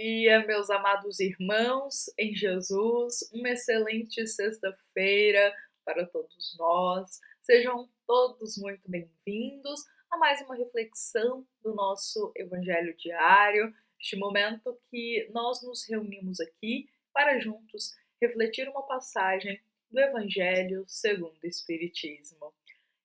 dia, meus amados irmãos em Jesus. Uma excelente sexta-feira para todos nós. Sejam todos muito bem-vindos a mais uma reflexão do nosso Evangelho diário. Este momento que nós nos reunimos aqui para juntos refletir uma passagem do Evangelho segundo o Espiritismo.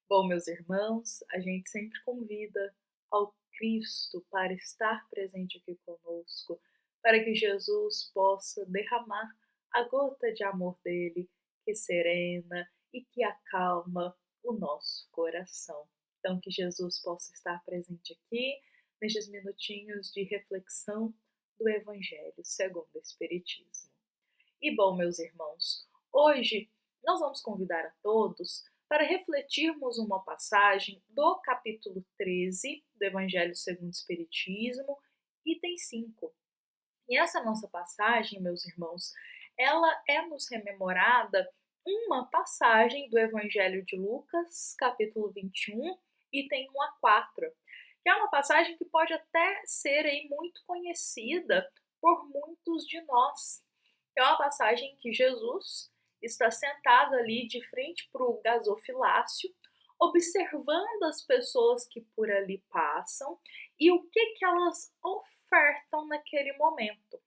Bom, meus irmãos, a gente sempre convida ao Cristo para estar presente aqui conosco, para que Jesus possa derramar a gota de amor dele, que serena e que acalma o nosso coração. Então, que Jesus possa estar presente aqui, nestes minutinhos de reflexão do Evangelho segundo o Espiritismo. E bom, meus irmãos, hoje nós vamos convidar a todos para refletirmos uma passagem do capítulo 13 do Evangelho segundo o Espiritismo, item 5. E essa nossa passagem, meus irmãos, ela é nos rememorada uma passagem do Evangelho de Lucas, capítulo 21, item 1 a 4, que é uma passagem que pode até ser aí muito conhecida por muitos de nós. É uma passagem em que Jesus está sentado ali de frente para o gasofilácio, observando as pessoas que por ali passam e o que elas ofertam naquele momento.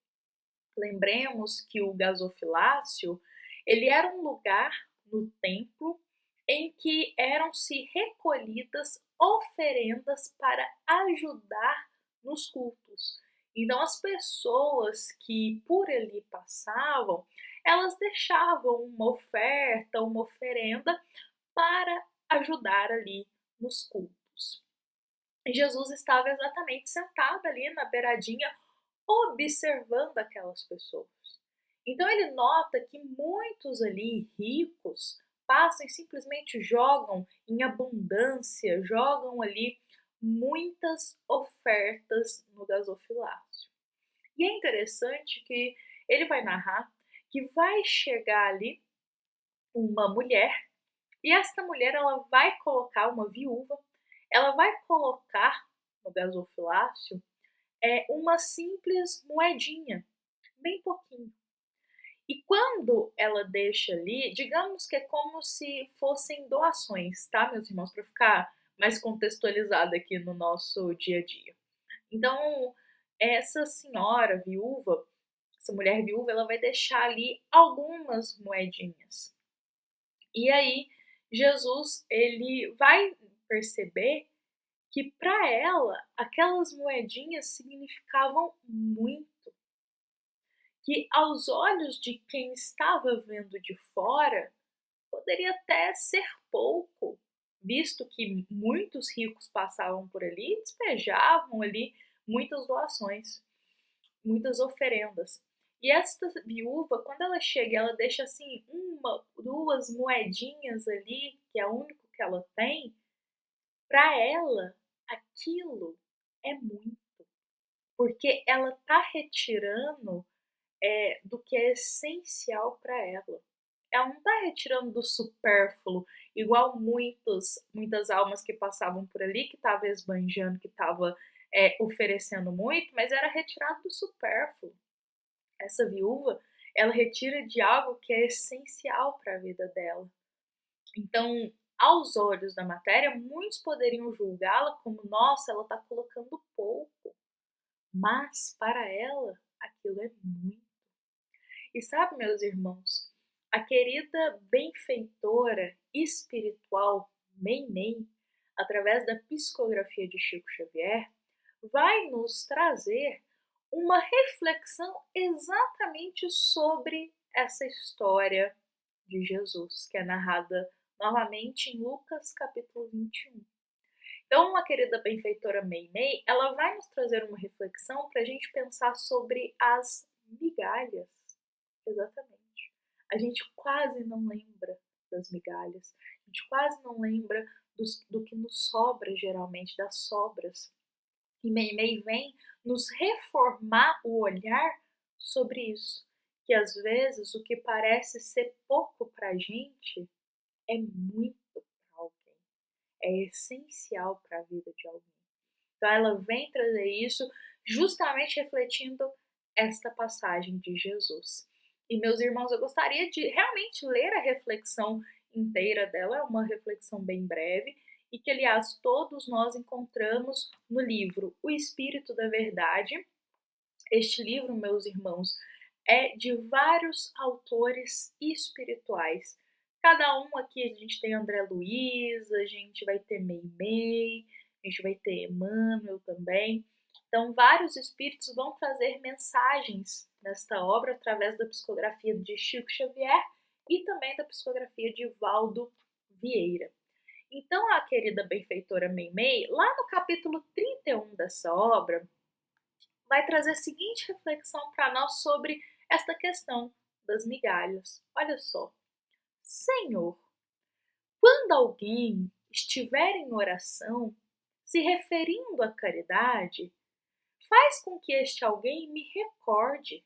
Lembremos que o gasofilácio, ele era um lugar no templo em que eram-se recolhidas oferendas para ajudar nos cultos. Então, as pessoas que por ali passavam, elas deixavam uma oferta, uma oferenda para ajudar ali nos cultos. E Jesus estava exatamente sentado ali na beiradinha, observando aquelas pessoas. Então ele nota que muitos ali ricos passam e simplesmente jogam em abundância, jogam ali muitas ofertas no gasofilácio. E é interessante que ele vai narrar que vai chegar ali uma mulher e esta mulher ela vai colocar uma viúva, ela vai colocar no gasofilácio uma simples moedinha, bem pouquinho. E quando ela deixa ali, digamos que é como se fossem doações, tá, meus irmãos, para ficar mais contextualizado aqui no nosso dia a dia. Então, essa senhora viúva, essa mulher viúva, ela vai deixar ali algumas moedinhas. E aí, Jesus, ele vai perceber que para ela aquelas moedinhas significavam muito, que aos olhos de quem estava vendo de fora poderia até ser pouco, visto que muitos ricos passavam por ali e despejavam ali muitas doações, muitas oferendas. E esta viúva, quando ela chega, ela deixa assim uma, duas moedinhas ali, que é o único que ela tem, para ela aquilo é muito, porque ela está retirando do que é essencial para ela. Ela não está retirando do supérfluo, igual muitas almas que passavam por ali, que estavam esbanjando, que estavam oferecendo muito, mas era retirado do supérfluo. Essa viúva, ela retira de algo que é essencial para a vida dela. Então, aos olhos da matéria, muitos poderiam julgá-la como, nossa, ela está colocando pouco. Mas, para ela, aquilo é muito. E sabe, meus irmãos, a querida benfeitora espiritual Meimei, através da psicografia de Chico Xavier, vai nos trazer uma reflexão exatamente sobre essa história de Jesus, que é narrada novamente em Lucas capítulo 21. Então, uma querida benfeitora Meimei, ela vai nos trazer uma reflexão para a gente pensar sobre as migalhas. Exatamente. A gente quase não lembra das migalhas, a gente quase não lembra do que nos sobra geralmente, das sobras. E Meimei vem nos reformar o olhar sobre isso, que às vezes o que parece ser pouco para a gente é muito para alguém, é essencial para a vida de alguém. Então ela vem trazer isso justamente refletindo esta passagem de Jesus. E, meus irmãos, eu gostaria de realmente ler a reflexão inteira dela, é uma reflexão bem breve, e que, aliás, todos nós encontramos no livro O Espírito da Verdade. Este livro, meus irmãos, é de vários autores espirituais. Cada um aqui, a gente tem André Luiz, a gente vai ter Meimei, a gente vai ter Emmanuel também. Então, vários espíritos vão trazer mensagens nesta obra através da psicografia de Chico Xavier e também da psicografia de Valdo Vieira. Então, a querida benfeitora Meimei, lá no capítulo 31 dessa obra, vai trazer a seguinte reflexão para nós sobre esta questão das migalhas. Olha só. Senhor, quando alguém estiver em oração, se referindo à caridade, faz com que este alguém me recorde,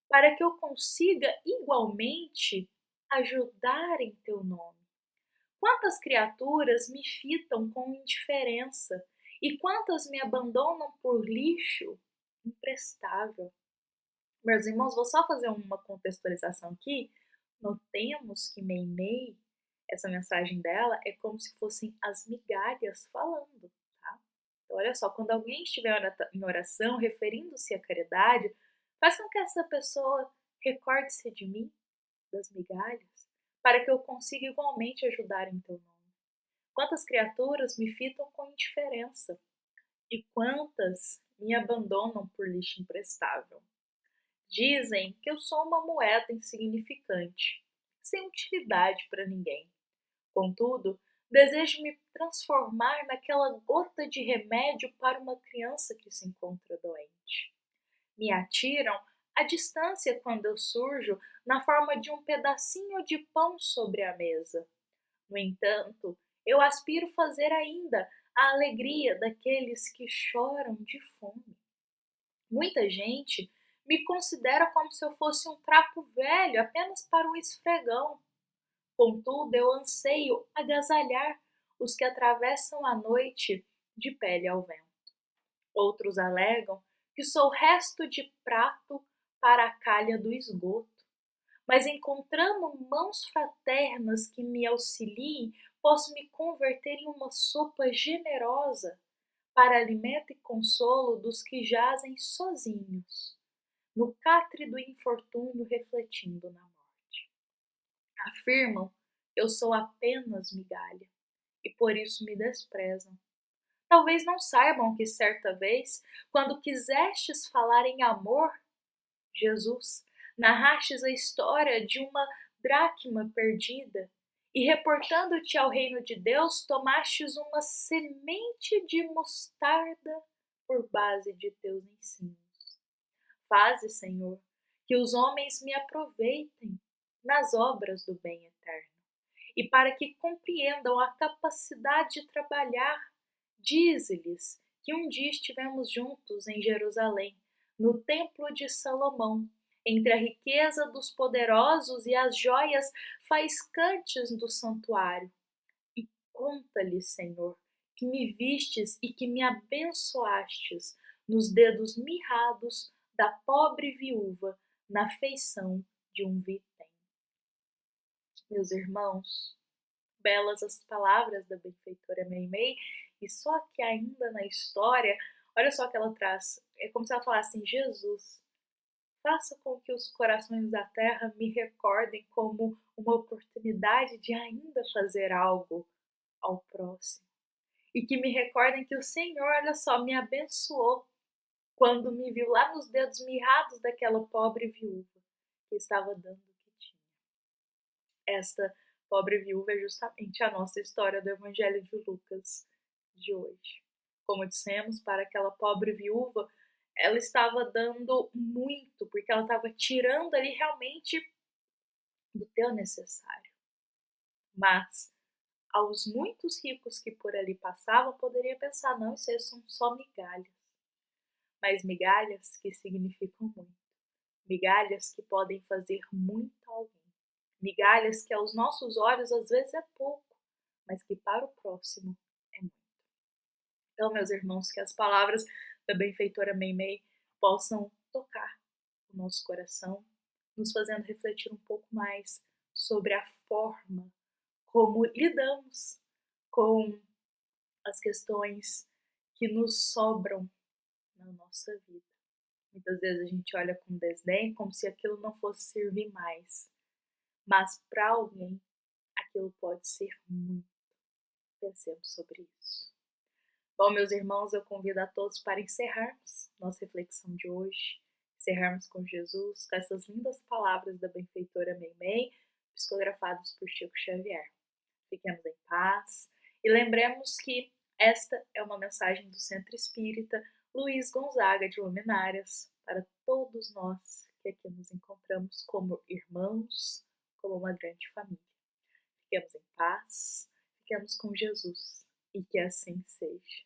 para que eu consiga igualmente ajudar em teu nome. Quantas criaturas me fitam com indiferença e quantas me abandonam por lixo imprestável. Meus irmãos, vou só fazer uma contextualização aqui. Notemos que Meimei, essa mensagem dela, é como se fossem as migalhas falando, tá? Então, olha só, quando alguém estiver em oração, referindo-se à caridade, faz com que essa pessoa recorde-se de mim, das migalhas, para que eu consiga igualmente ajudar em teu nome. Quantas criaturas me fitam com indiferença e quantas me abandonam por lixo imprestável. Dizem que eu sou uma moeda insignificante, sem utilidade para ninguém. Contudo, desejo me transformar naquela gota de remédio para uma criança que se encontra doente. Me atiram à distância quando eu surjo na forma de um pedacinho de pão sobre a mesa. No entanto, eu aspiro fazer ainda a alegria daqueles que choram de fome. Muita gente me considera como se eu fosse um trapo velho apenas para um esfregão. Contudo, eu anseio agasalhar os que atravessam a noite de pele ao vento. Outros alegam que sou resto de prato para a calha do esgoto. Mas encontrando mãos fraternas que me auxiliem, posso me converter em uma sopa generosa para alimento e consolo dos que jazem sozinhos, no catre do infortúnio refletindo na morte. Afirmam que eu sou apenas migalha e por isso me desprezam. Talvez não saibam que certa vez, quando quisestes falar em amor, Jesus, narrastes a história de uma dracma perdida e, reportando-te ao reino de Deus, tomastes uma semente de mostarda por base de teus ensinos. Faze, Senhor, que os homens me aproveitem nas obras do bem eterno e para que compreendam a capacidade de trabalhar, dize-lhes que um dia estivemos juntos em Jerusalém, no templo de Salomão, entre a riqueza dos poderosos e as joias faiscantes do santuário. E conta-lhes, Senhor, que me vistes e que me abençoastes nos dedos mirrados da pobre viúva na feição de um vitém. Meus irmãos, belas as palavras da benfeitora Meimei, e só que ainda na história, olha só que ela traz, é como se ela falasse assim, Jesus, faça com que os corações da terra me recordem como uma oportunidade de ainda fazer algo ao próximo. E que me recordem que o Senhor, olha só, me abençoou quando me viu lá nos dedos mirrados daquela pobre viúva que estava dando o que tinha. Esta pobre viúva é justamente a nossa história do Evangelho de Lucas de hoje. Como dissemos, para aquela pobre viúva, ela estava dando muito, porque ela estava tirando ali realmente do teu necessário. Mas aos muitos ricos que por ali passavam, poderia pensar, não, isso aí são só migalhas. Mas migalhas que significam muito. Migalhas que podem fazer muito a alguém. Migalhas que aos nossos olhos às vezes é pouco, mas que para o próximo é muito. Então, meus irmãos, que as palavras da benfeitora Meimei possam tocar o nosso coração, nos fazendo refletir um pouco mais sobre a forma como lidamos com as questões que nos sobram na nossa vida. Muitas vezes a gente olha com desdém como se aquilo não fosse servir mais, mas para alguém aquilo pode ser muito. Pensemos sobre isso. Bom, meus irmãos, eu convido a todos para encerrarmos nossa reflexão de hoje, encerrarmos com Jesus, com essas lindas palavras da benfeitora Meimei, psicografadas por Chico Xavier. Fiquemos em paz e lembremos que esta é uma mensagem do Centro Espírita Luiz Gonzaga de Luminárias para todos nós que aqui nos encontramos como irmãos, como uma grande família. Fiquemos em paz, fiquemos com Jesus e que assim seja.